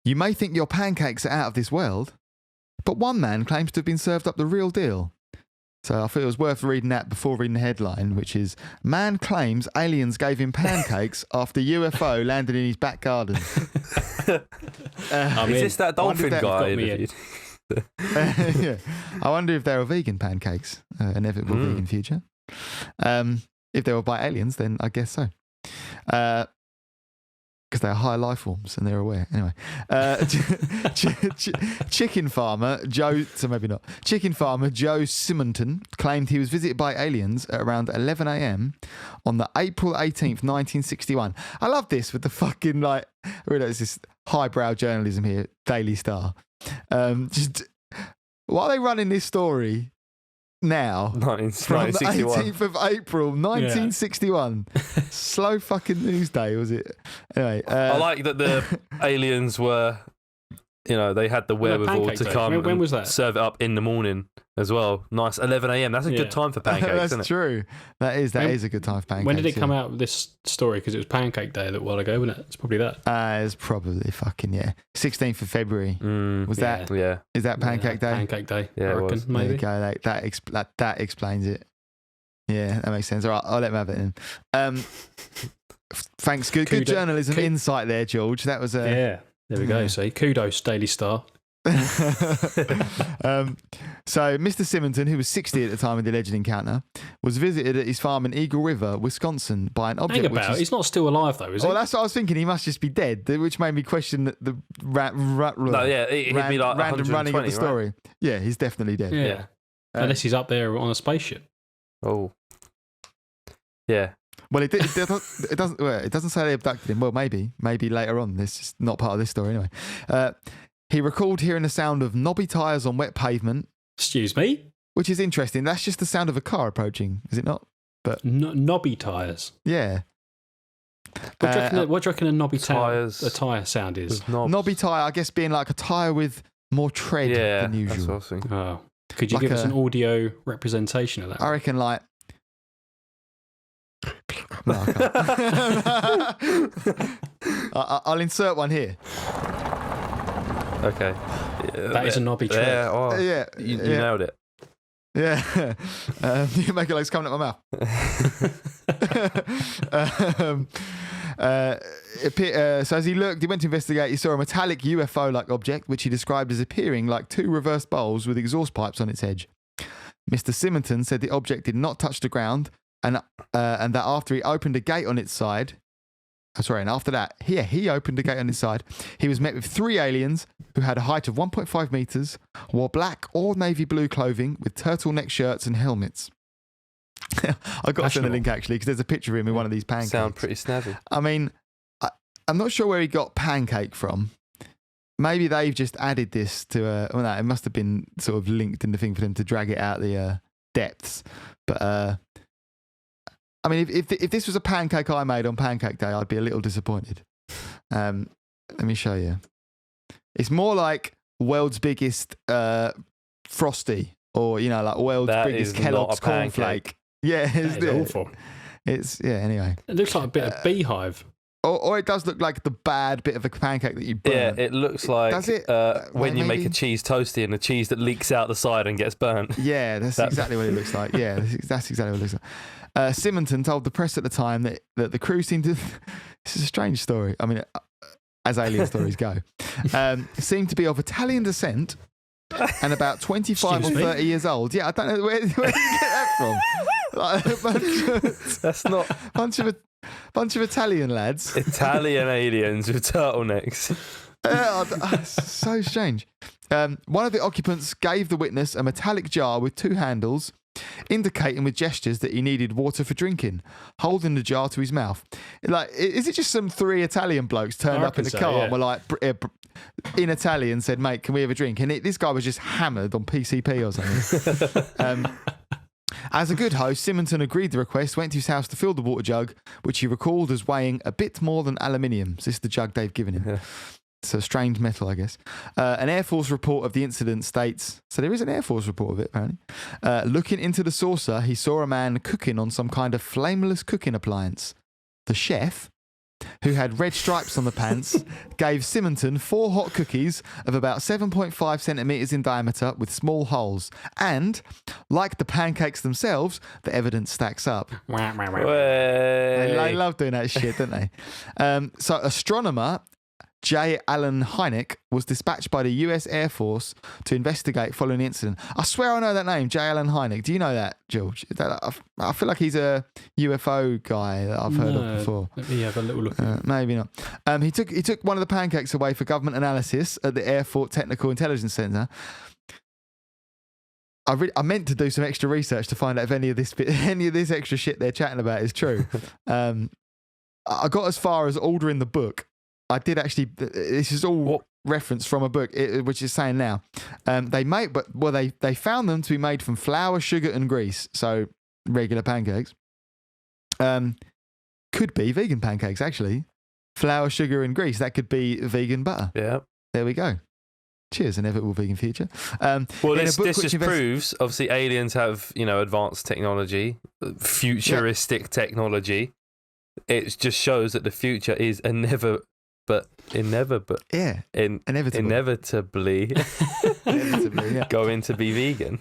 You may think your pancakes are out of this world, but one man claims to have been served up the real deal. So I thought it was worth reading that before reading the headline, which is, man claims aliens gave him pancakes after UFO landed in his back garden. Is this that dolphin guy? Yeah. I wonder if they were vegan pancakes, inevitable vegan future. If they were by aliens, then I guess so. Because they are higher life forms and they're aware. Anyway, chicken farmer Joe Simonton claimed he was visited by aliens at around 11 a.m. on the April 18th, 1961. I love this with the fucking, like, it's this highbrow journalism here, Daily Star. Just why are they running this story now? 1961. The 18th of April, 1961. Slow fucking news day, was it? Anyway, I like that the aliens were, they had the wherewithal to come when was that? Serve it up in the morning as well. Nice, 11 a.m. That's a good time for pancakes, That's isn't it? true. That is a good time for pancakes. When did it come out with this story? Because it was Pancake Day a little while ago, wasn't it? It's probably that. It's probably fucking 16th of February. Was that? Yeah. Is that Pancake Day? Pancake Day. Yeah, I reckon. Maybe. There you go. Like, that explains it. Yeah, that makes sense. All right, I'll let him have it then. Thanks. Good journalism insight there, George. That was yeah. There we go. See, kudos, Daily Star. So Mr. Simonton, who was 60 at the time of the alleged encounter, was visited at his farm in Eagle River, Wisconsin, by an object. He's not still alive though, is he? Well, that's what I was thinking. He must just be dead, which made me question the random running of the story. Right? Yeah, he's definitely dead. Yeah, unless he's up there on a spaceship. Oh, yeah. Well, it doesn't. Well, it doesn't say they abducted him. Well, maybe later on. This is not part of this story anyway. He recalled hearing the sound of knobby tyres on wet pavement. Excuse me? Which is interesting. That's just the sound of a car approaching, is it not? But knobby tyres? Yeah. What do you reckon a knobby tyre sound is? Knobby tyre, I guess, being like a tyre with more tread than usual. That's what I was thinking. Oh. Could you give us an audio representation of that? I reckon like... No, I can't. I'll insert one here. Okay. That is a knobby tread. You nailed it. Yeah. You make it like it's coming up my mouth. So as he went to investigate, he saw a metallic UFO-like object, which he described as appearing like two reverse bowls with exhaust pipes on its edge. Mr. Simonton said the object did not touch the ground, and that after he opened a gate on its side... and after that, he opened a gate on his side. He was met with 3 aliens who had a height of 1.5 metres, wore black or navy blue clothing with turtleneck shirts and helmets. I've got to send a link actually, because there's a picture of him in one of these pancakes. Sound pretty snazzy. I mean, I'm not sure where he got pancake from. Maybe they've just added this to it must have been sort of linked in the thing for them to drag it out the depths. But I mean, if this was a pancake I made on Pancake Day, I'd be a little disappointed. Let me show you. It's more like world's biggest Frosty, or like world's biggest Kellogg's cornflake. Yeah, it's awful. Anyway. It looks like a bit of beehive. Or it does look like the bad bit of a pancake that you burn. Yeah, it looks like does it? When you make a cheese toasty and the cheese that leaks out the side and gets burnt. Yeah, that's exactly what it looks like. Yeah, that's exactly what it looks like. Simonton told the press at the time that the crew seemed to... This is a strange story. I mean, as alien stories go. Seemed to be of Italian descent and about 25 or 30 years old. Yeah, I don't know where did you get that from? That's not... Bunch of Italian lads. Italian aliens with turtlenecks. So strange. One of the occupants gave the witness a metallic jar with 2 handles, indicating with gestures that he needed water for drinking, holding the jar to his mouth. Like, is it just some 3 Italian blokes turned up in the car and were like, in Italian, said, "Mate, can we have a drink?" And this guy was just hammered on PCP or something. As a good host, Simonton agreed the request, went to his house to fill the water jug, which he recalled as weighing a bit more than aluminium. So this is the jug they've given him. Yeah. So strange metal, I guess. An Air Force report of the incident states... So there is an Air Force report of it, apparently. Looking into the saucer, he saw a man cooking on some kind of flameless cooking appliance. The chef, who had red stripes on the pants, gave Simonton 4 hot cookies of about 7.5 centimetres in diameter with small holes. And, like the pancakes themselves, the evidence stacks up. They love doing that shit, don't they? So astronomer J. Allen Hynek was dispatched by the US Air Force to investigate following the incident. I swear I know that name, J. Allen Hynek. Do you know that, George? I feel like he's a UFO guy that I've heard of before. Let me have a little look. Maybe not. He took one of the pancakes away for government analysis at the Air Force Technical Intelligence Center. I meant to do some extra research to find out if any of this extra shit they're chatting about is true. I got as far as ordering the book. I did actually. This is all reference from a book, which is saying now they found them to be made from flour, sugar, and grease. So regular pancakes. Could be vegan pancakes actually. Flour, sugar, and grease. That could be vegan butter. Yeah. There we go. Cheers, inevitable vegan future. This just proves, obviously, aliens have advanced technology, futuristic technology. It just shows that the future is inevitably going to be vegan.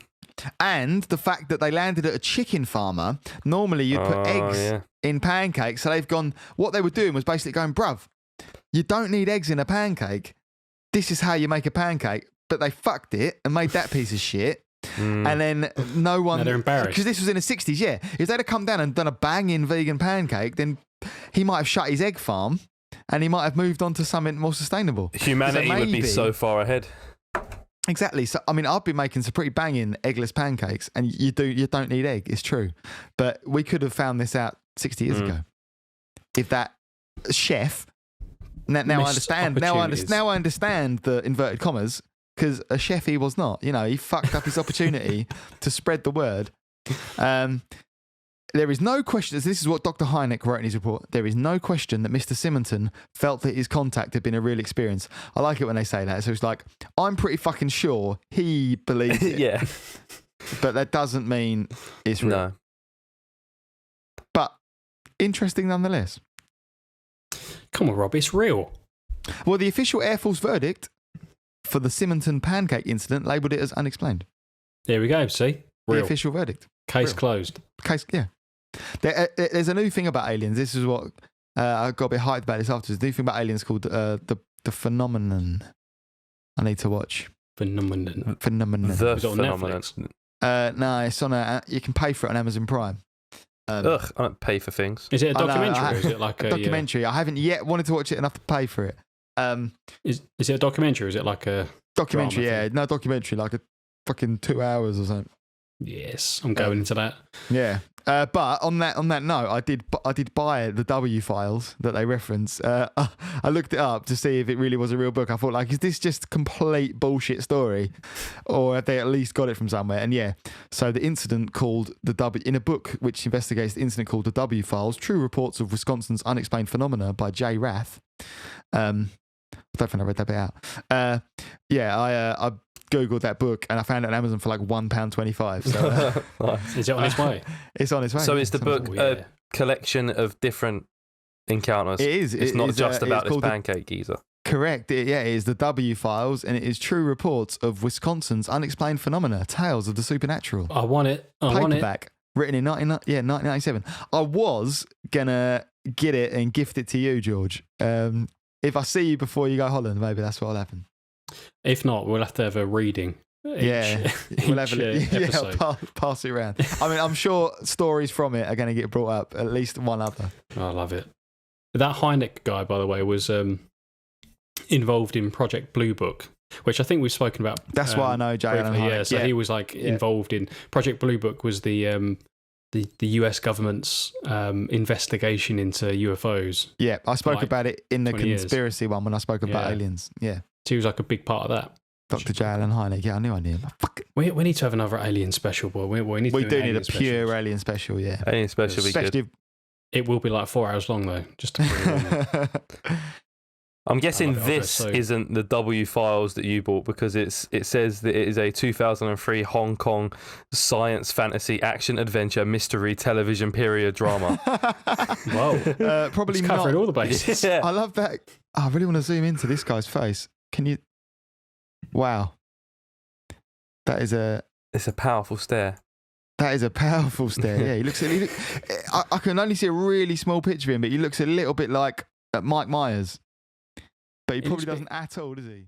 And the fact that they landed at a chicken farmer, normally you'd put eggs in pancakes. So they've gone, what they were doing was basically going, bruv, you don't need eggs in a pancake. This is how you make a pancake. But they fucked it and made that piece of shit. And then no one... Now they're embarrassed. Because this was in the 60s, yeah. If they'd have come down and done a banging vegan pancake, then he might have shut his egg farm and he might have moved on to something more sustainable. Humanity would be so far ahead. Exactly. So, I mean, I've been making some pretty banging eggless pancakes and you don't need egg. It's true. But we could have found this out 60 years ago. If that chef... Now I understand. Now I understand the inverted commas, because a chef he was not. He fucked up his opportunity to spread the word. There is no question. This is what Dr. Hynek wrote in his report. There is no question that Mr. Simonton felt that his contact had been a real experience. I like it when they say that. So it's like, I'm pretty fucking sure he believes it. Yeah. But that doesn't mean it's real. No. But interesting nonetheless. Come on, Rob, it's real. Well, the official Air Force verdict for the Simonton pancake incident labelled it as unexplained. There we go, see? Real. The official verdict. Case closed. Yeah. There's a new thing about aliens. This is what I got a bit hyped about this afterwards. The new thing about aliens called the phenomenon. I need to watch. Phenomenon. The phenomenon. No, it's on you can pay for it on Amazon Prime. I don't pay for things. Is it a documentary or is it like a documentary? I haven't yet wanted to watch it enough to pay for it. Is it a documentary or is it like a documentary? Yeah, no, documentary, like a fucking 2 hours or something. Yes, I'm going into that. Yeah. But on that note, I did buy the W files that they reference. I looked it up to see if it really was a real book. I thought, is this just complete bullshit story, or have they at least got it from somewhere? And yeah, so the incident called the W in a book which investigates the incident called the W Files: True Reports of Wisconsin's Unexplained Phenomena by Jay Rath. I don't think I read that bit out. I Googled that book and I found it on Amazon for like £1.25. So, is it on its way? It's on its way. So is the book a collection of different encounters? It is. It's not just about this pancake geezer. Correct. It is the W Files, and it is True Reports of Wisconsin's Unexplained Phenomena: Tales of the Supernatural. I want it. Paperback, written in 1997. I was gonna get it and gift it to you, George. If I see you before you go Holland, maybe that's what'll happen. If not, we'll have to have a reading. We'll have episode. Pass it around. I mean, I'm sure stories from it are going to get brought up, at least one other. I love it. That Hynek guy, by the way, was involved in Project Blue Book, which I think we've spoken about. That's why I know Jay Allen Hynek. Yeah, so he was involved in Project Blue Book. Was the US government's investigation into UFOs. Yeah, I spoke about it in the conspiracy one when I spoke about aliens. Yeah. So he was like a big part of that. Dr. J. Allen Hynek. Yeah, I knew. We need to have another alien special, boy. We do need a pure alien special, yeah. Alien special would be good. It will be like 4 hours long, though, just to put it on there. I'm guessing love it, this so- isn't the W files that you bought, because it says that it is a 2003 Hong Kong science fantasy action adventure mystery television period drama. Whoa. Probably It's not. covering all the bases. Yeah. I love that. I really want to zoom into this guy's face. Can you? Wow. It's a powerful stare. That is a powerful stare. Yeah, he looks. I can only see a really small picture of him, but he looks a little bit like Mike Myers. But he probably doesn't at all, does he?